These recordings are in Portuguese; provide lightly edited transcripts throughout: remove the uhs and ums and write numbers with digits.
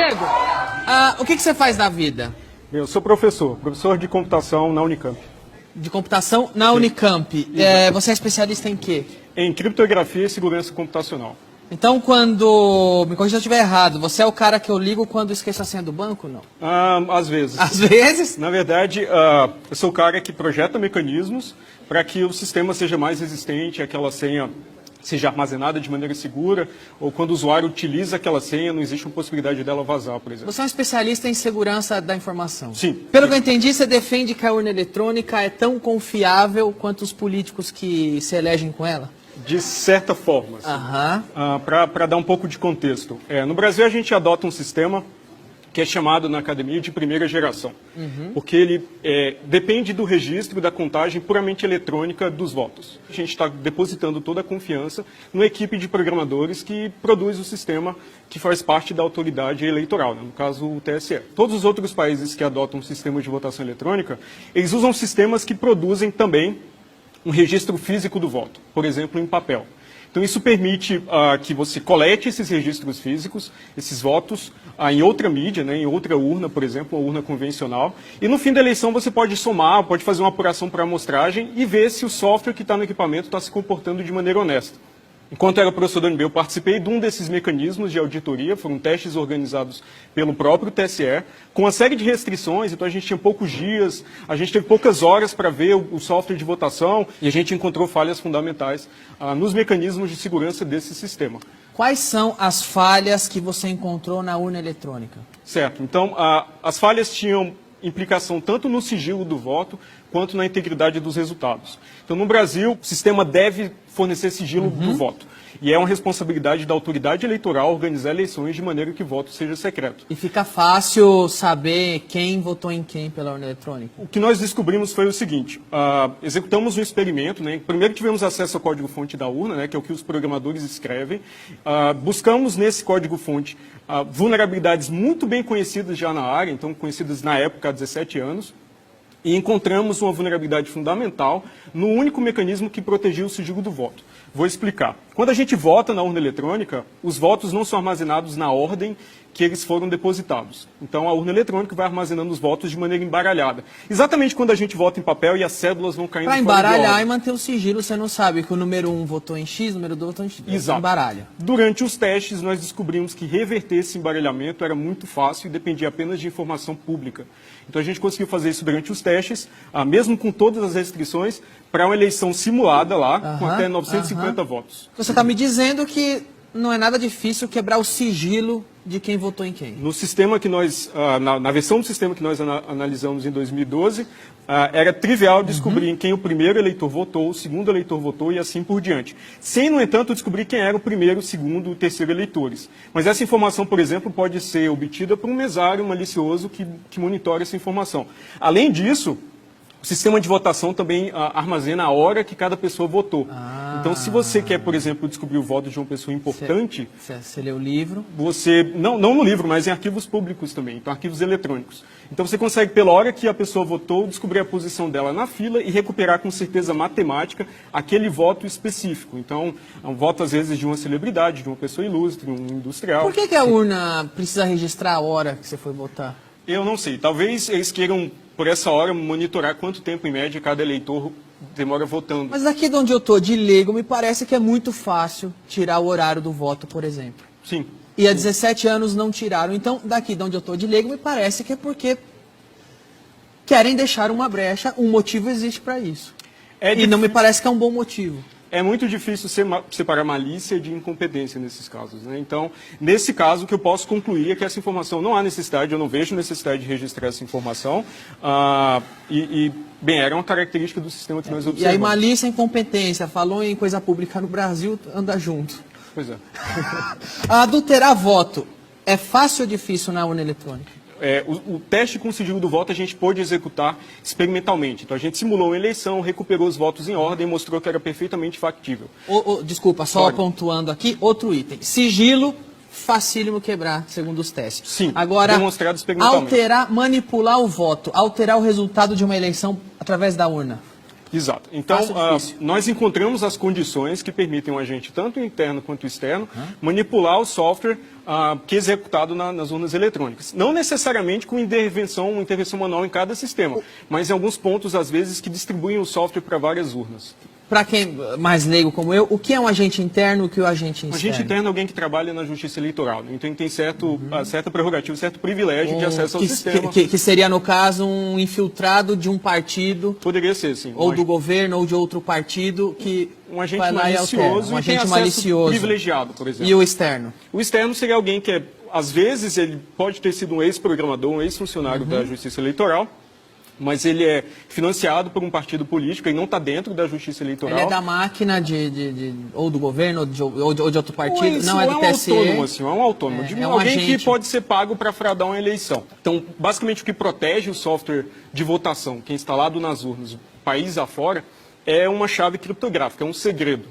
Diego, o que você faz na vida? Eu sou professor de computação na Unicamp. De computação na Unicamp. Você é especialista em quê? Em criptografia e segurança computacional. Então, quando... Me corrija se eu estiver errado. Você é o cara que eu ligo quando esqueço a senha do banco, não? Às vezes. Às vezes? Na verdade, eu sou o cara que projeta mecanismos para que o sistema seja mais resistente, aquela senha seja armazenada de maneira segura, ou quando o usuário utiliza aquela senha, não existe uma possibilidade dela vazar, por exemplo. Você é um especialista em segurança da informação. Sim. Pelo que eu entendi, você defende que a urna eletrônica é tão confiável quanto os políticos que se elegem com ela? De certa forma. Para dar um pouco de contexto. No Brasil, a gente adota um sistema que é chamado na academia de primeira geração, porque ele depende do registro da contagem puramente eletrônica dos votos. A gente está depositando toda a confiança numa equipe de programadores que produz o sistema que faz parte da autoridade eleitoral, né? No caso o TSE. Todos os outros países que adotam um sistema de votação eletrônica, eles usam sistemas que produzem também um registro físico do voto, por exemplo, em papel. Então, isso permite que você colete esses registros físicos, esses votos, em outra mídia, né, em outra urna, por exemplo, uma urna convencional. E no fim da eleição você pode somar, pode fazer uma apuração por amostragem e ver se o software que está no equipamento está se comportando de maneira honesta. Enquanto era professor da UNB, eu participei de um desses mecanismos de auditoria, foram testes organizados pelo próprio TSE, com uma série de restrições, então a gente tinha poucos dias, a gente teve poucas horas para ver o software de votação e a gente encontrou falhas fundamentais nos mecanismos de segurança desse sistema. Quais são as falhas que você encontrou na urna eletrônica? Certo, então as falhas tinham implicação tanto no sigilo do voto quanto na integridade dos resultados. Então, no Brasil, o sistema deve fornecer sigilo do voto. E é uma responsabilidade da autoridade eleitoral organizar eleições de maneira que o voto seja secreto. E fica fácil saber quem votou em quem pela urna eletrônica? O que nós descobrimos foi o seguinte, executamos um experimento, né? Primeiro tivemos acesso ao código-fonte da urna, né? Que é o que os programadores escrevem, buscamos nesse código-fonte vulnerabilidades muito bem conhecidas já na área, então conhecidas na época há 17 anos, e encontramos uma vulnerabilidade fundamental no único mecanismo que protegia o sigilo do voto. Vou explicar. Quando a gente vota na urna eletrônica, os votos não são armazenados na ordem que eles foram depositados. Então, a urna eletrônica vai armazenando os votos de maneira embaralhada. Exatamente quando a gente vota em papel e as cédulas vão caindo fora de ordem. Para embaralhar e manter o sigilo, você não sabe que o número 1 votou em X, o número 2 votou em X. Exato. Embaralha. Durante os testes, nós descobrimos que reverter esse embaralhamento era muito fácil e dependia apenas de informação pública. Então, a gente conseguiu fazer isso durante os testes, mesmo com todas as restrições, para uma eleição simulada lá, com até 950 votos. Você está me dizendo que não é nada difícil quebrar o sigilo de quem votou em quem? No sistema que nós, na versão do sistema que nós analisamos em 2012, era trivial descobrir em quem o primeiro eleitor votou, o segundo eleitor votou e assim por diante. Sem, no entanto, descobrir quem era o primeiro, o segundo e o terceiro eleitores. Mas essa informação, por exemplo, pode ser obtida por um mesário malicioso que monitora essa informação. Além disso, o sistema de votação também armazena a hora que cada pessoa votou. Então, se você quer, por exemplo, descobrir o voto de uma pessoa importante... Você lê o livro? Você, não no livro, mas em arquivos públicos também, então arquivos eletrônicos. Então, você consegue, pela hora que a pessoa votou, descobrir a posição dela na fila e recuperar com certeza matemática aquele voto específico. Então, é um voto, às vezes, de uma celebridade, de uma pessoa ilustre, um industrial. Por que a urna precisa registrar a hora que você foi votar? Eu não sei. Talvez eles queiram, por essa hora, monitorar quanto tempo, em média, cada eleitor demora votando. Mas daqui de onde eu estou, de leigo, me parece que é muito fácil tirar o horário do voto, por exemplo. Sim. E há 17 anos não tiraram. Então, daqui de onde eu estou, de leigo, me parece que é porque querem deixar uma brecha, um motivo existe para isso. E não me parece que é um bom motivo. É muito difícil separar malícia de incompetência nesses casos, né? Então, nesse caso, o que eu posso concluir é que essa informação não há necessidade, eu não vejo necessidade de registrar essa informação. Bem, era uma característica do sistema que nós observamos. E aí, malícia e incompetência, falou em coisa pública no Brasil, anda junto. Pois é. Adulterar voto é fácil ou difícil na urna eletrônica? O teste com sigilo do voto a gente pôde executar experimentalmente. Então, a gente simulou uma eleição, recuperou os votos em ordem e mostrou que era perfeitamente factível. Desculpa, só pontuando aqui, outro item. Sigilo, facílimo quebrar, segundo os testes. Sim, agora, demonstrado experimentalmente. Manipular o voto, alterar o resultado de uma eleição através da urna. Exato. Então, nós encontramos as condições que permitem a gente, tanto interno quanto externo, manipular o software que é executado nas urnas eletrônicas. Não necessariamente com intervenção manual em cada sistema, mas em alguns pontos, às vezes, que distribuem o software para várias urnas. Para quem mais leigo como eu, o que é um agente interno e o que é um agente externo? Um agente interno é alguém que trabalha na justiça eleitoral. Então, ele tem certa prerrogativa, certo privilégio de acesso ao sistema. Que seria, no caso, um infiltrado de um partido. Poderia ser, sim. Ou do governo, ou de outro partido, que um agente malicioso e tem acesso privilegiado, por exemplo. E o externo? O externo seria alguém que, às vezes, ele pode ter sido um ex-programador, um ex-funcionário da justiça eleitoral, mas ele é financiado por um partido político e não está dentro da justiça eleitoral. Ele é da máquina ou do governo ou de outro partido? Não, é do TSE? É um autônomo. Alguém que pode ser pago para fraudar uma eleição. Então, basicamente, o que protege o software de votação, que é instalado nas urnas, país afora, é uma chave criptográfica, é um segredo.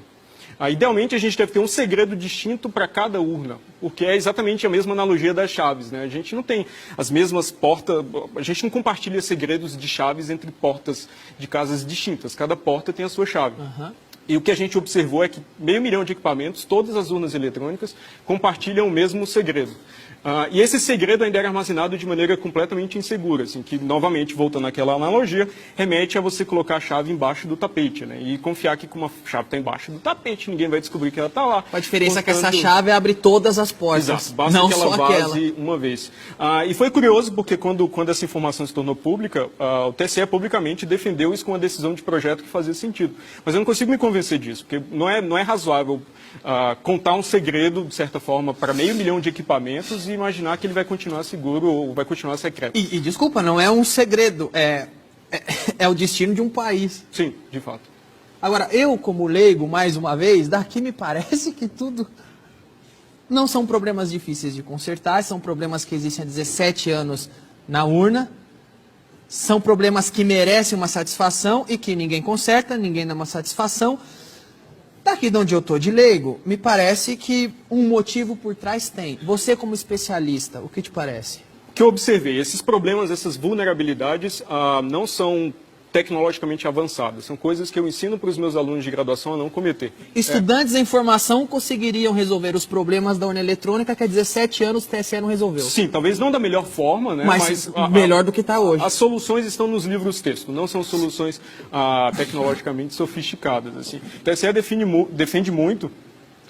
Idealmente, a gente deve ter um segredo distinto para cada urna, porque é exatamente a mesma analogia das chaves, né? A gente não tem as mesmas portas, a gente não compartilha segredos de chaves entre portas de casas distintas. Cada porta tem a sua chave. E o que a gente observou é que 500 mil de equipamentos, todas as urnas eletrônicas, compartilham o mesmo segredo. E esse segredo ainda era armazenado de maneira completamente insegura, assim, que, novamente, voltando àquela analogia, remete a você colocar a chave embaixo do tapete, né? E confiar que, como a chave está embaixo do tapete, ninguém vai descobrir que ela está lá. A diferença é que essa chave abre todas as portas. Exato, basta não que ela só vaze uma vez. E foi curioso, porque quando essa informação se tornou pública, o TSE publicamente defendeu isso com uma decisão de projeto que fazia sentido. Mas eu não consigo me convencer disso, porque não é razoável contar um segredo, de certa forma, para 500 mil de equipamentos e imaginar que ele vai continuar seguro ou vai continuar secreto. E desculpa, não é um segredo, é o destino de um país. Sim, de fato. Agora, eu como leigo, mais uma vez, daqui me parece que tudo não são problemas difíceis de consertar, são problemas que existem há 17 anos na urna, são problemas que merecem uma satisfação e que ninguém conserta, ninguém dá uma satisfação. Daqui de onde eu estou de leigo, me parece que um motivo por trás tem. Você como especialista, o que te parece? O que eu observei, esses problemas, essas vulnerabilidades não são tecnologicamente avançadas. São coisas que eu ensino para os meus alunos de graduação a não cometer. Estudantes em formação conseguiriam resolver os problemas da urna eletrônica que há 17 anos o TSE não resolveu. Sim, talvez não da melhor forma, né? Mas melhor do que está hoje. As soluções estão nos livros texto, não são soluções tecnologicamente sofisticadas. Assim. O TSE defende muito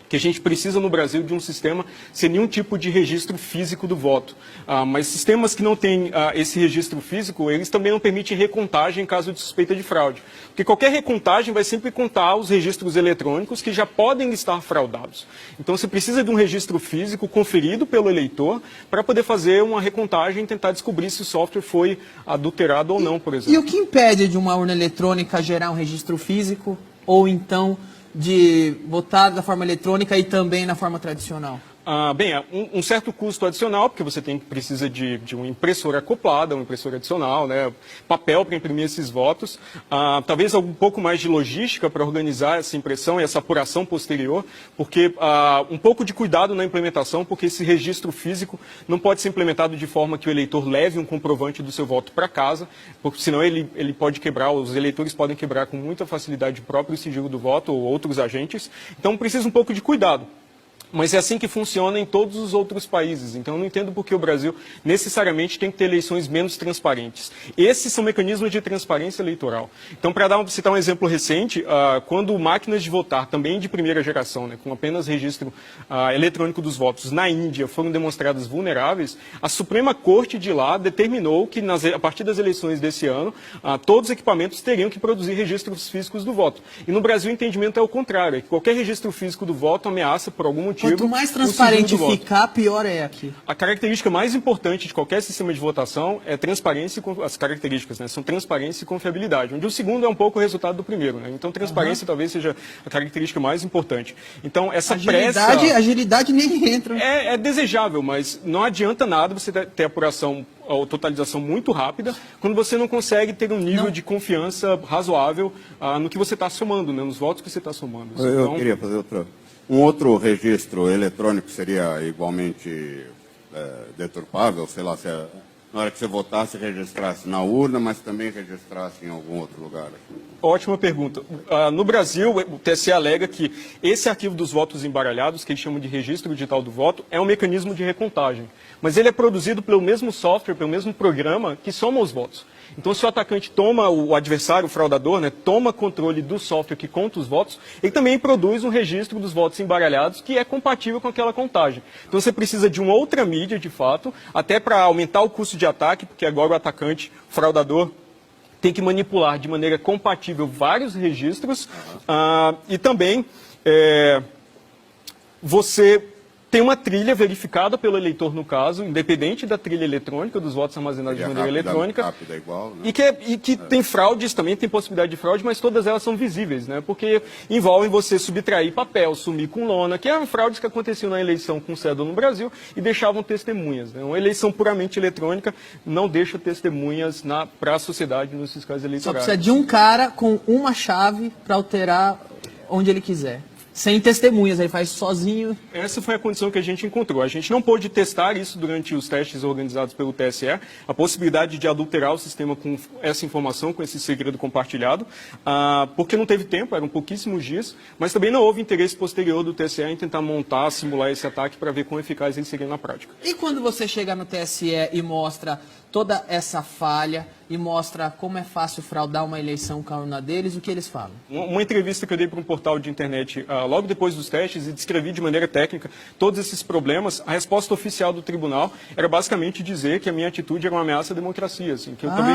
que a gente precisa no Brasil de um sistema sem nenhum tipo de registro físico do voto. Mas sistemas que não têm esse registro físico, eles também não permitem recontagem em caso de suspeita de fraude. Porque qualquer recontagem vai sempre contar os registros eletrônicos que já podem estar fraudados. Então você precisa de um registro físico conferido pelo eleitor para poder fazer uma recontagem e tentar descobrir se o software foi adulterado ou não, por exemplo. E o que impede de uma urna eletrônica gerar um registro físico ou então de votar da forma eletrônica e também na forma tradicional? Bem, um certo custo adicional, porque você precisa de uma impressora acoplada, uma impressora adicional, né, papel para imprimir esses votos, talvez um pouco mais de logística para organizar essa impressão e essa apuração posterior, porque um pouco de cuidado na implementação, porque esse registro físico não pode ser implementado de forma que o eleitor leve um comprovante do seu voto para casa, porque senão ele pode quebrar, os eleitores podem quebrar com muita facilidade o próprio sigilo do voto ou outros agentes, então precisa um pouco de cuidado. Mas é assim que funciona em todos os outros países. Então, eu não entendo por que o Brasil necessariamente tem que ter eleições menos transparentes. Esses são mecanismos de transparência eleitoral. Então, para citar um exemplo recente, quando máquinas de votar, também de primeira geração, né, com apenas registro eletrônico dos votos, na Índia foram demonstradas vulneráveis, a Suprema Corte de lá determinou que, a partir das eleições desse ano, todos os equipamentos teriam que produzir registros físicos do voto. E no Brasil o entendimento é o contrário, é que qualquer registro físico do voto ameaça, por algum motivo, quanto mais transparente ficar, pior é aqui. A característica mais importante de qualquer sistema de votação é transparência e as características, né, são transparência e confiabilidade, onde o segundo é um pouco o resultado do primeiro, né? Então transparência talvez seja a característica mais importante. Então essa agilidade nem entra. É desejável, mas não adianta nada você ter apuração ou totalização muito rápida quando você não consegue ter um nível de confiança razoável no que você está somando, né, nos votos que você está somando. Eu queria fazer um outro registro eletrônico seria igualmente deturpável, sei lá, se na hora que você votasse, registrasse na urna, mas também registrasse em algum outro lugar? Ótima pergunta. No Brasil, o TSE alega que esse arquivo dos votos embaralhados, que eles chamam de registro digital do voto, é um mecanismo de recontagem. Mas ele é produzido pelo mesmo software, pelo mesmo programa que soma os votos. Então, se o atacante toma, o adversário, o fraudador, né, toma controle do software que conta os votos, ele também produz um registro dos votos embaralhados que é compatível com aquela contagem. Então, você precisa de uma outra mídia, de fato, até para aumentar o custo de ataque, porque agora o atacante, o fraudador, tem que manipular de maneira compatível vários registros e também você tem uma trilha verificada pelo eleitor, no caso, independente da trilha eletrônica, dos votos armazenados de maneira eletrônica. Rápida, igual, né? E que tem fraudes também, tem possibilidade de fraude, mas todas elas são visíveis, né? Porque envolvem você subtrair papel, sumir com lona, que eram fraudes que aconteciam na eleição com cédula no Brasil e deixavam testemunhas, né? Uma eleição puramente eletrônica não deixa testemunhas para a sociedade nos fiscais eleitorais. Só precisa de um cara com uma chave para alterar onde ele quiser. Sem testemunhas, ele faz sozinho. Essa foi a condição que a gente encontrou. A gente não pôde testar isso durante os testes organizados pelo TSE, a possibilidade de adulterar o sistema com essa informação, com esse segredo compartilhado, porque não teve tempo, eram pouquíssimos dias, mas também não houve interesse posterior do TSE em tentar montar, simular esse ataque para ver quão eficaz ele seria na prática. E quando você chega no TSE e mostra toda essa falha e mostra como é fácil fraudar uma eleição com a urna deles, o que eles falam? Uma entrevista que eu dei para um portal de internet logo depois dos testes e descrevi de maneira técnica todos esses problemas, a resposta oficial do tribunal era basicamente dizer que a minha atitude era uma ameaça à democracia. Assim, que eu também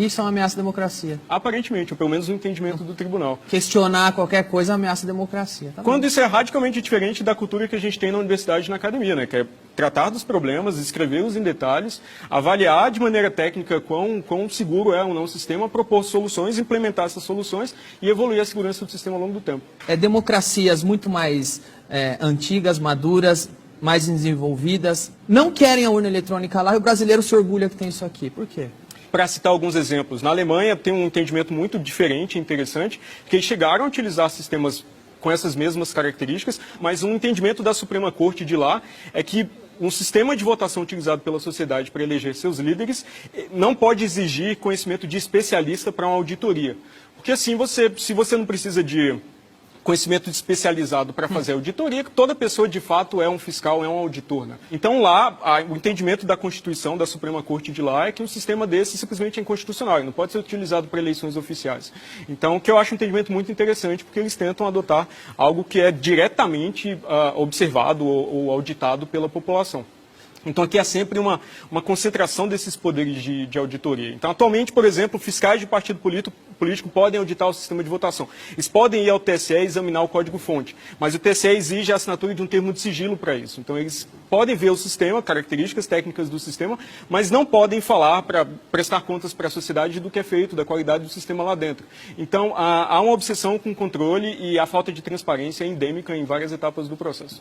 isso é uma ameaça à democracia. Aparentemente, ou pelo menos no entendimento do tribunal. Questionar qualquer coisa é ameaça à democracia. Tá Quando isso é radicalmente diferente da cultura que a gente tem na universidade e na academia, né? Que é tratar dos problemas, escrevê-los em detalhes, avaliar de maneira técnica quão seguro é ou não o sistema, propor soluções, implementar essas soluções e evoluir a segurança do sistema ao longo do tempo. Democracias muito mais antigas, maduras, mais desenvolvidas, não querem a urna eletrônica lá e o brasileiro se orgulha que tem isso aqui. Por quê? Para citar alguns exemplos, na Alemanha tem um entendimento muito diferente e interessante, que eles chegaram a utilizar sistemas com essas mesmas características, mas um entendimento da Suprema Corte de lá é que um sistema de votação utilizado pela sociedade para eleger seus líderes não pode exigir conhecimento de especialista para uma auditoria. Porque assim, se você não precisa de conhecimento especializado para fazer auditoria, toda pessoa de fato é um fiscal, é um auditor, né? Então lá, o entendimento da Constituição, da Suprema Corte de lá, é que um sistema desse simplesmente é inconstitucional, e não pode ser utilizado para eleições oficiais. Então, o que eu acho um entendimento muito interessante, porque eles tentam adotar algo que é diretamente observado ou auditado pela população. Então, aqui há sempre uma concentração desses poderes de auditoria. Então, atualmente, por exemplo, fiscais de partido político podem auditar o sistema de votação. Eles podem ir ao TSE e examinar o código-fonte, mas o TSE exige a assinatura de um termo de sigilo para isso. Então, eles podem ver o sistema, características técnicas do sistema, mas não podem falar para prestar contas para a sociedade do que é feito, da qualidade do sistema lá dentro. Então, há uma obsessão com o controle e a falta de transparência é endêmica em várias etapas do processo.